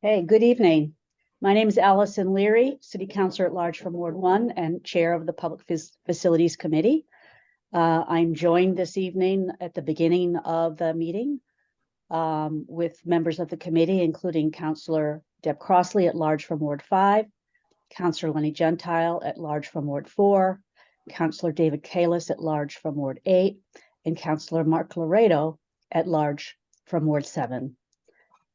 Hey, good evening. My name is Allison Leary, City Councilor at Large from Ward 1 and Chair of the Public Facilities Committee. I'm joined this evening at the beginning of the meeting with members of the committee, including Councilor Deb Crossley at Large from Ward 5, Councilor Lenny Gentile at Large from Ward 4, Councilor David Kalis at Large from Ward 8, and Councilor Mark Laredo at Large from Ward 7.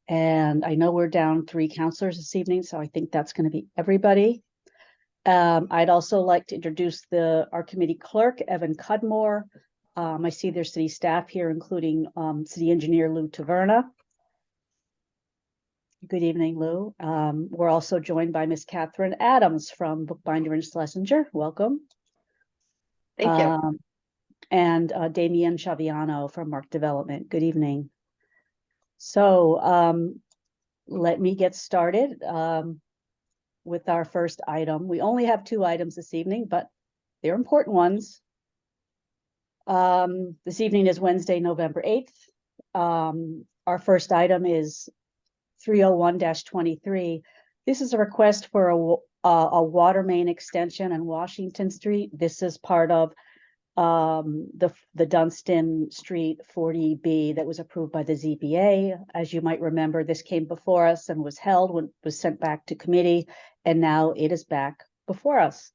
And I know we're down 3 councilors this evening, so I think that's going to be everybody. I'd also like to introduce our committee clerk, Evan Cudmore. I see there's city staff here, including city engineer Lou Taverna. Good evening, Lou. We're also joined by Miss Catherine Adams from Bookbinder and Schlesinger. Welcome. Thank you. And Damian Chaviano from Mark Development. Good evening. So let me get started with our first item. We only have 2 items this evening, but they're important ones. This evening is Wednesday, November 8th. Our first item is 301-23. This is a request for a water main extension on Washington Street. This is part of the Dunstan Street 40B that was approved by the ZBA. As you might remember, this came before us and was held when it was sent back to committee, and now it is back before us.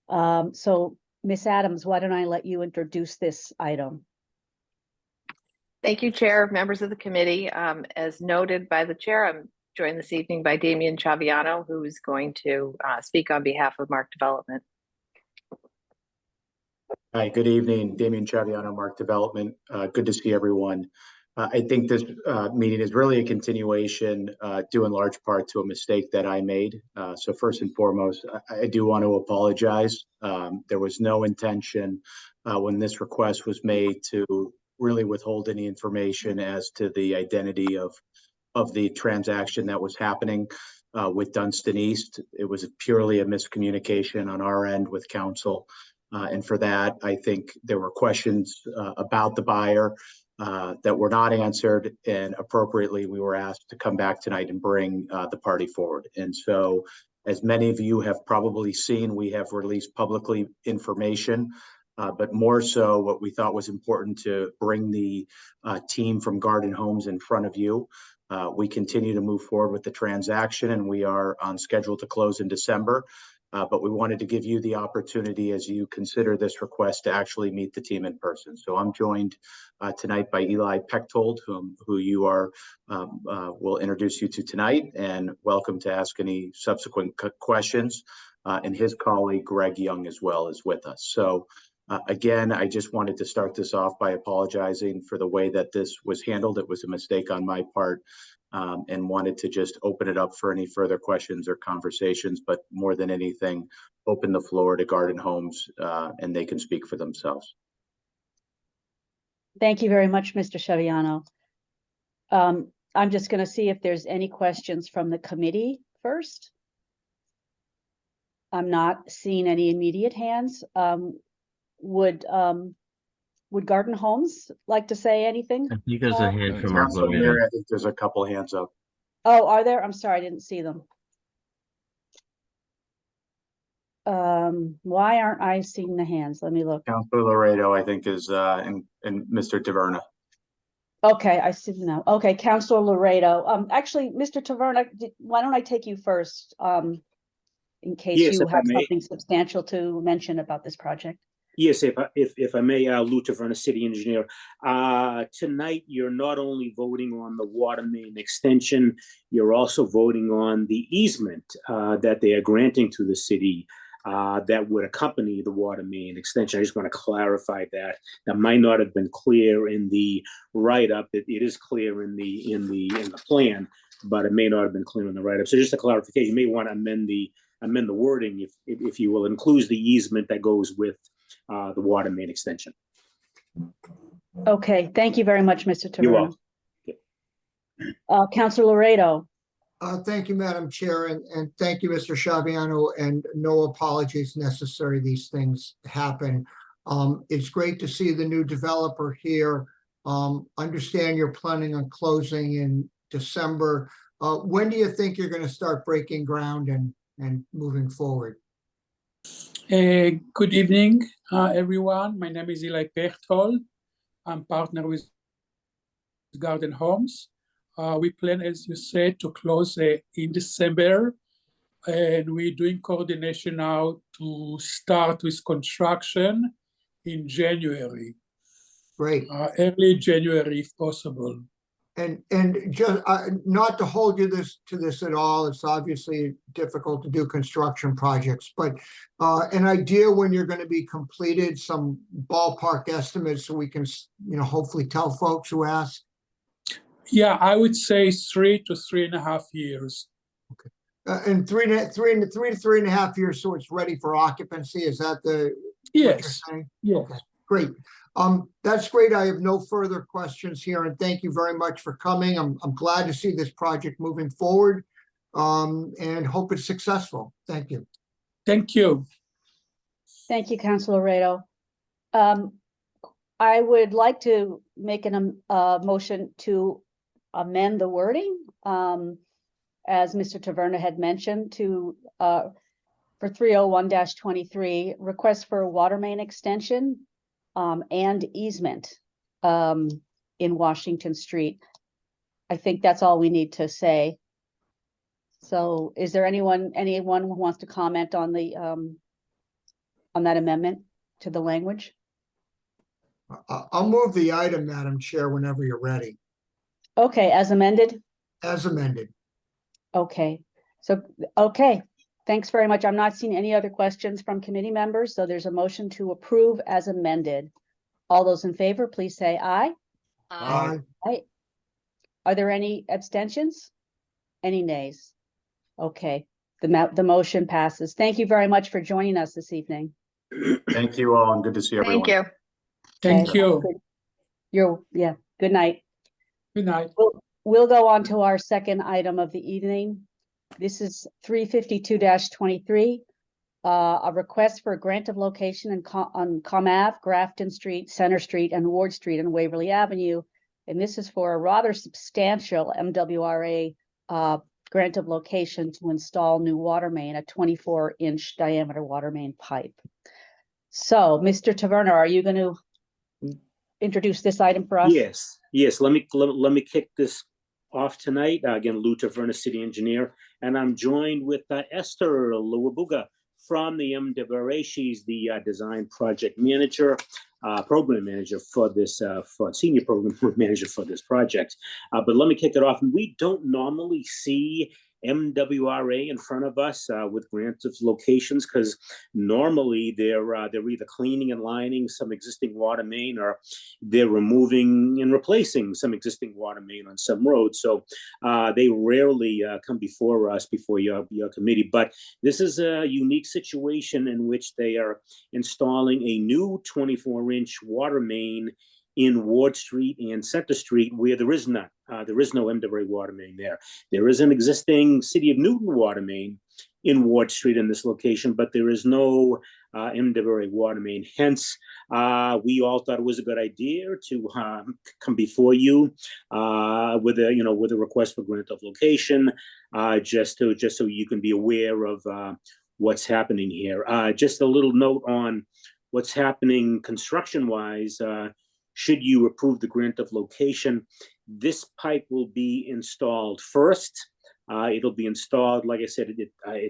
So Ms. Adams, why don't I let you introduce this item? Thank you, Chair, members of the committee. As noted by the Chair, I'm joined this evening by Damian Chaviano, who is going to speak on behalf of Mark Development. Hi, good evening. Damian Chaviano, Mark Development. Good to see everyone. I think this meeting is really a continuation, due in large part to a mistake that I made. So first and foremost, I do want to apologize. There was no intention when this request was made to really withhold any information as to the identity of the transaction that was happening with Dunstan East. It was purely a miscommunication on our end with council. And for that, I think there were questions about the buyer that were not answered, and appropriately, we were asked to come back tonight and bring the party forward. And so, as many of you have probably seen, we have released publicly information, but more so what we thought was important to bring the team from Garden Homes in front of you. We continue to move forward with the transaction, and we are on schedule to close in December. But we wanted to give you the opportunity as you consider this request to actually meet the team in person. So I'm joined tonight by Eli Pechtold, who you are will introduce you to tonight, and welcome to ask any subsequent questions. And his colleague Greg Young as well is with us. So again, I just wanted to start this off by apologizing for the way that this was handled. It was a mistake on my part. And wanted to just open it up for any further questions or conversations, but more than anything, open the floor to Garden Homes and they can speak for themselves. Thank you very much, Mr. Chaviano. I'm just going to see if there's any questions from the committee first. I'm not seeing any immediate hands. Would Garden Homes like to say anything? I think there's a hand from Mark I Laredo. think there's a couple hands up. Oh, are there? I'm sorry, I didn't see them. Why aren't I seeing the hands? Let me look. Councilor Laredo, I think, is and Mr. Taverna. Okay, I see them now. Okay, Councilor Laredo. Actually, Mr. Taverna, why don't I take you first, in case you have something substantial to mention about this project? Yes, if I may, Lou Taverna, city engineer. Tonight, you're not only voting on the water main extension, you're also voting on the easement that they are granting to the city that would accompany the water main extension. I just want to clarify that. That might not have been clear in the write-up. It is clear in the plan, but it may not have been clear in the write-up. So just a clarification, you may want to amend the wording, if you will, includes the easement that goes with the water main extension. Okay, thank you very much, Mr. Taverna. You're welcome. Councilor Laredo. Thank you, Madam Chair, and thank you, Mr. Chaviano, and no apologies necessary. These things happen. It's great to see the new developer here. Understand you're planning on closing in December. When do you think you're going to start breaking ground and moving forward? Good evening, everyone. My name is Eli Pechtold. I'm partner with Garden Homes. We plan, as you said, to close in December, and we're doing coordination now to start with construction in January, Great. early January if possible. And just not to hold you to this at all, it's obviously difficult to do construction projects, but an idea when you're going to be completed, some ballpark estimates so we can, hopefully tell folks who ask. Yeah, I would say 3 to 3.5 years. And three to 3.5 years, so it's ready for occupancy. Is that what you're Yes, saying? yes. Okay, great. That's great. I have no further questions here, and thank you very much for coming. I'm glad to see this project moving forward, and hope it's successful. Thank you. Thank you. Thank you, Councilor Redo. I would like to make a motion to amend the wording, as Mr. Taverna had mentioned, to for 301-23, request for a water main extension and easement in Washington Street. I think that's all we need to say. So is there anyone who wants to comment on the on that amendment to the language? I'll move the item, Madam Chair, whenever you're ready, Okay, as amended? as amended. Okay, so, okay, thanks very much. I'm not seeing any other questions from committee members, so there's a motion to approve as amended. All those in favor, please say aye. Aye. Aye. Are there any abstentions? Any nays? Okay, the motion passes. Thank you very much for joining us this evening. Thank you all, and good to see everyone. Thank you. Thank Okay. you. Good night. Good night. We'll go on to our second item of the evening. This is 352-23, a request for a grant of location on Ave, Grafton Street, Center Street, and Ward Street and Waverly Avenue. And this is for a rather substantial MWRA grant of location to install new water main, a 24-inch diameter water main pipe. So, Mr. Taverna, are you going to introduce this item for us? Yes. Let me kick this off tonight. Again, Lou Taverna, city engineer, and I'm joined with Esther Luabuga from the MWRA. She's the design project manager, program manager for this, for senior program manager for this project. But let me kick it off. We don't normally see MWRA in front of us with grants of locations, because normally they're either cleaning and lining some existing water main, or they're removing and replacing some existing water main on some roads. So they rarely come before us, before your committee. But this is a unique situation in which they are installing a new 24-inch water main in Ward Street and Center Street, where there is none. There is no MWRA water main there. There is an existing City of Newton water main in Ward Street in this location, but there is no MWRA water main. Hence, we all thought it was a good idea to come before you with a request for grant of location, just so you can be aware of what's happening here. Just a little note on what's happening construction-wise. Should you approve the grant of location, this pipe will be installed first. It'll be installed, like I said,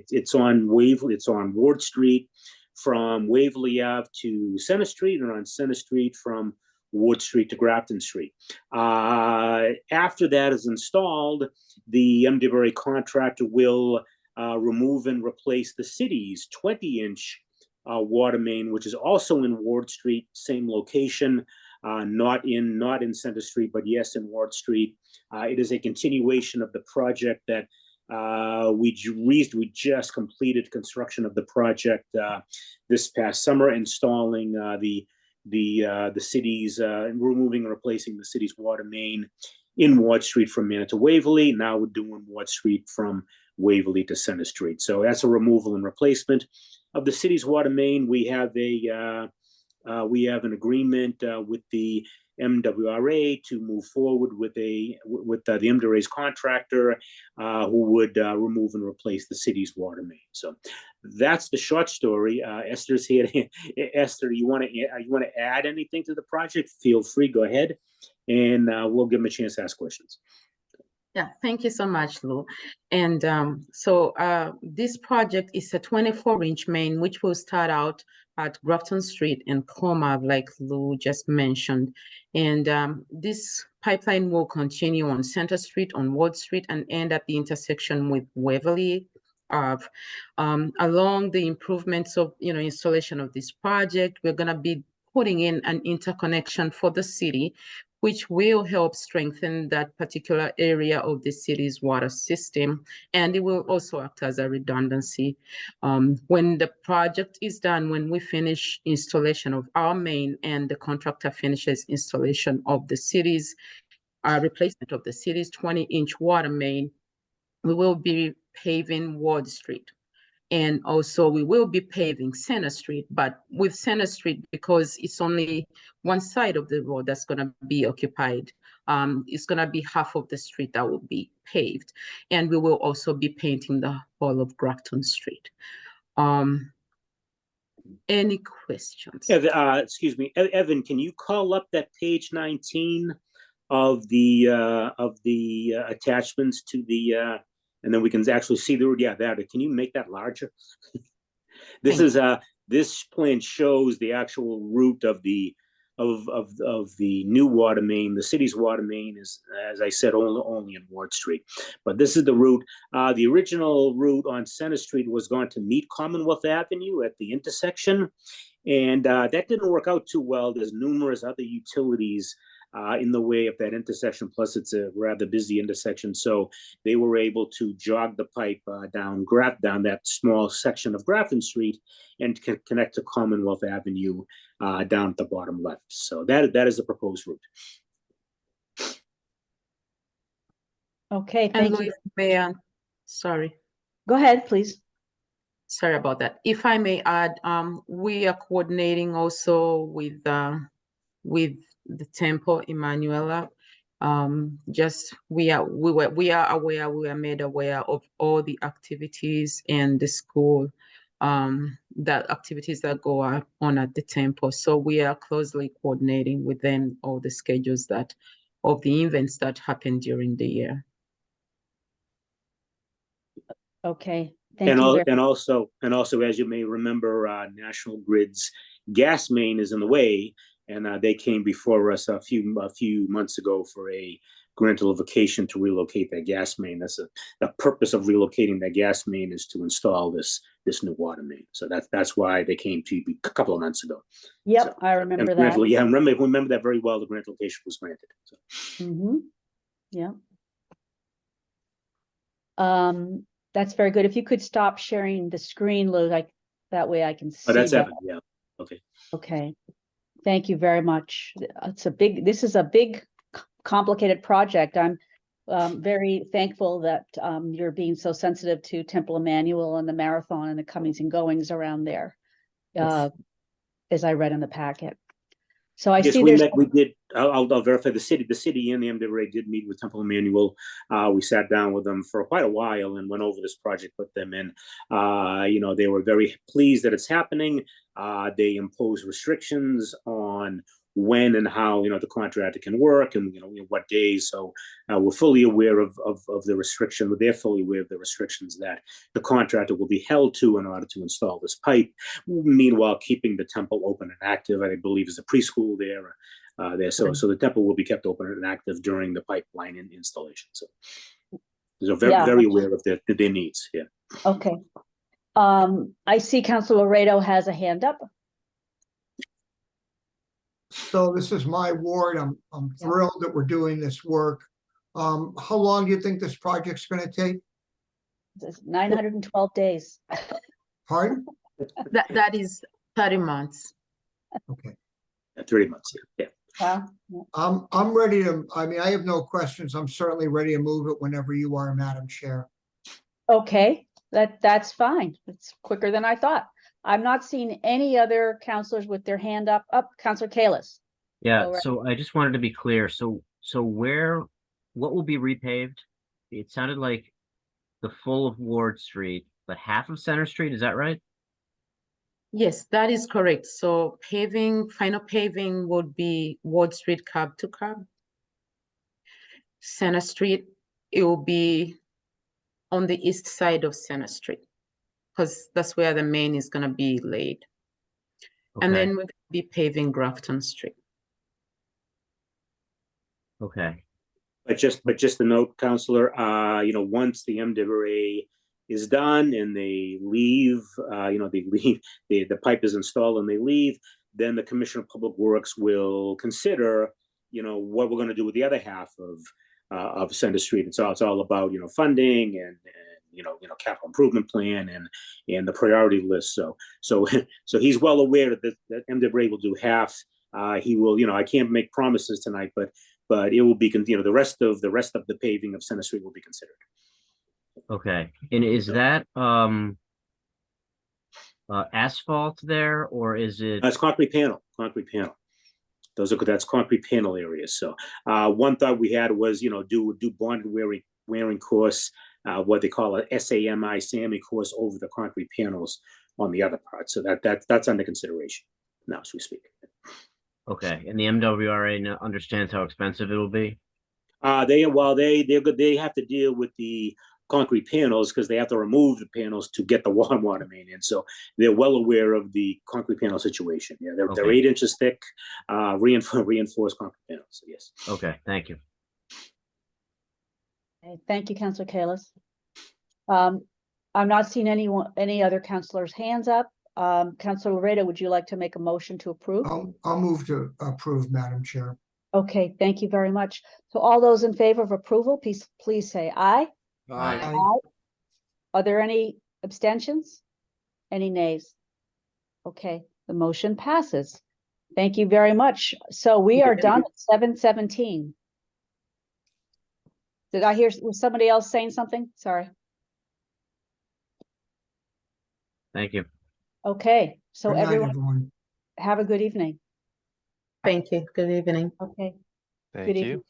it's on Waverly, it's on Ward Street from Waverly Ave to Center Street, and on Center Street from Ward Street to Grafton Street. After that is installed, the MWRA contractor will remove and replace the city's 20-inch water main, which is also in Ward Street, same location. Not in Center Street, but yes, in Ward Street. It is a continuation of the project that we just completed construction of the project this past summer, installing the city's removing and replacing the city's water main in Ward Street from Manor to Waverly. Now we're doing Ward Street from Waverly to Center Street. So that's a removal and replacement of the city's water main. We have an agreement with the MWRA to move forward with the MWRA's contractor who would remove and replace the city's water main. So that's the short story. Esther's here. Esther, you want to add anything to the project? Feel free. Go ahead, and we'll give them a chance to ask questions. Yeah, thank you so much, Lou. And this project is a 24-inch main, which will start out at Grafton Street and Coma, like Lou just mentioned. And this pipeline will continue on Center Street, on Ward Street, and end at the intersection with Waverly Ave. Along the improvements of, installation of this project, we're gonna be putting in an interconnection for the city, which will help strengthen that particular area of the city's water system. And it will also act as a redundancy. When the project is done, when we finish installation of our main and the contractor finishes installation of the city's replacement of the city's 20-inch water main, we will be paving Ward Street. And also we will be paving Center Street, but with Center Street, because it's only one side of the road that's gonna be occupied, it's gonna be half of the street that will be paved. And we will also be painting the whole of Grafton Street. Any questions? Excuse me, Evan, can you call up that page 19 of the attachments to the and then we can actually see the road. Yeah, there. Can you make that larger? This plan shows the actual route of the new water main. The city's water main is, as I said, only in Ward Street. But this is the route. The original route on Center Street was going to meet Commonwealth Avenue at the intersection, and that didn't work out too well. There's numerous other utilities in the way of that intersection. Plus, it's a rather busy intersection, so they were able to jog the pipe down that small section of Grafton Street and connect to Commonwealth Avenue down at the bottom left. So that is the proposed route. Okay, And thank you. Sorry. Go ahead, please. Sorry about that. If I may add, we are coordinating also with the Temple Emanuela. We are made aware of all the activities in the school, activities that go on at the temple. So we are closely coordinating with them, all the schedules of the events that happen during the year. Okay, thank you. And also, as you may remember, National Grid's gas main is in the way, and they came before us a few months ago for a grant vacation to relocate that gas main. That's the purpose of relocating that gas main, is to install this new water main. So that's why they came to you a couple of months ago. Yep, So, I remember that. Yeah, remember that very well. The grant location was granted. So. Yeah. That's very good. If you could stop sharing the screen, Lou, that way I can see. Oh, that's that. Evan. Yeah. Okay. Okay. Thank you very much. This is a big, complicated project. I'm very thankful that you're being so sensitive to Temple Emanuel and the marathon and the comings and goings around there, as I read in the packet. So I see we did. I'll verify the city and the MWRA did meet with Temple Emanuel. We sat down with them for quite a while and went over this project with them. And, they were very pleased that it's happening. They impose restrictions on when and how, the contractor can work and, what days. So we're fully aware of the restriction, but they're fully aware of the restrictions that the contractor will be held to in order to install this pipe. Meanwhile, keeping the temple open and active. I believe is a preschool there. So the temple will be kept open and active during the pipeline installation. So they're very aware of their needs. Yeah. Okay. I see Councilor Laredo has a hand up. So this is my ward. I'm thrilled that we're doing this work. How long do you think this project's going to take? It's 912 days. Pardon? That is 30 months. Okay. 30 months. Yeah. Wow. I'm ready to. I have no questions. I'm certainly ready to move it whenever you are, Madam Chair. Okay, that's fine. It's quicker than I thought. I'm not seeing any other counselors with their hand up. Counselor Kalis. Yeah, Go right- so I just wanted to be clear. So what will be repaved? It sounded like the full of Ward Street, but half of Center Street, is that right? Yes, that is correct. So paving, final paving would be Ward Street curb to curb. Center Street, it will be on the east side of Center Street, because that's where the main is gonna be laid. And Okay, then we're gonna be paving Grafton Street. okay, But just a note, Counselor, once the MWA is done and they leave, they leave, the pipe is installed and they leave, then the Commissioner of Public Works will consider, what we're gonna do with the other half of Center Street. It's all about, funding and capital improvement plan and the priority list. So he's well aware that MWA will do half. He will, I can't make promises tonight, but it will be, the rest of the paving of Center Street will be considered. okay. And is that asphalt there, or is it? That's concrete panel. That's concrete panel areas. So one thought we had was, do bonded wearing course, what they call a SAMI course over the concrete panels on the other part. So that's under consideration now as we speak. Okay, and the MWRA understands how expensive it'll be? They have to deal with the concrete panels because they have to remove the panels to get the water main in. So they're well aware of the concrete panel situation. Yeah, they're Okay. 8 inches thick, reinforced concrete panels. So yes. Okay, thank you. Okay, thank you, Councilor Kalis. I'm not seeing any other councilors' hands up. Councilor Laredo, would you like to make a motion to approve? I'll move to approve, Madam Chair. Okay, thank you very much. So all those in favor of approval, please say aye. Aye. Are there any abstentions? Any nays? Okay, the motion passes. Thank you very much. So we are Thank done you. at 7:17. Did I hear, was somebody else saying something? Sorry. Thank you. Okay, so Good night, everyone everyone. have a good evening. Thank you. Good evening. Okay, Thank good you. evening.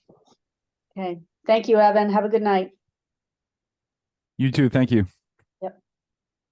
Okay, thank you, Evan. Have a good night. You too. Thank you.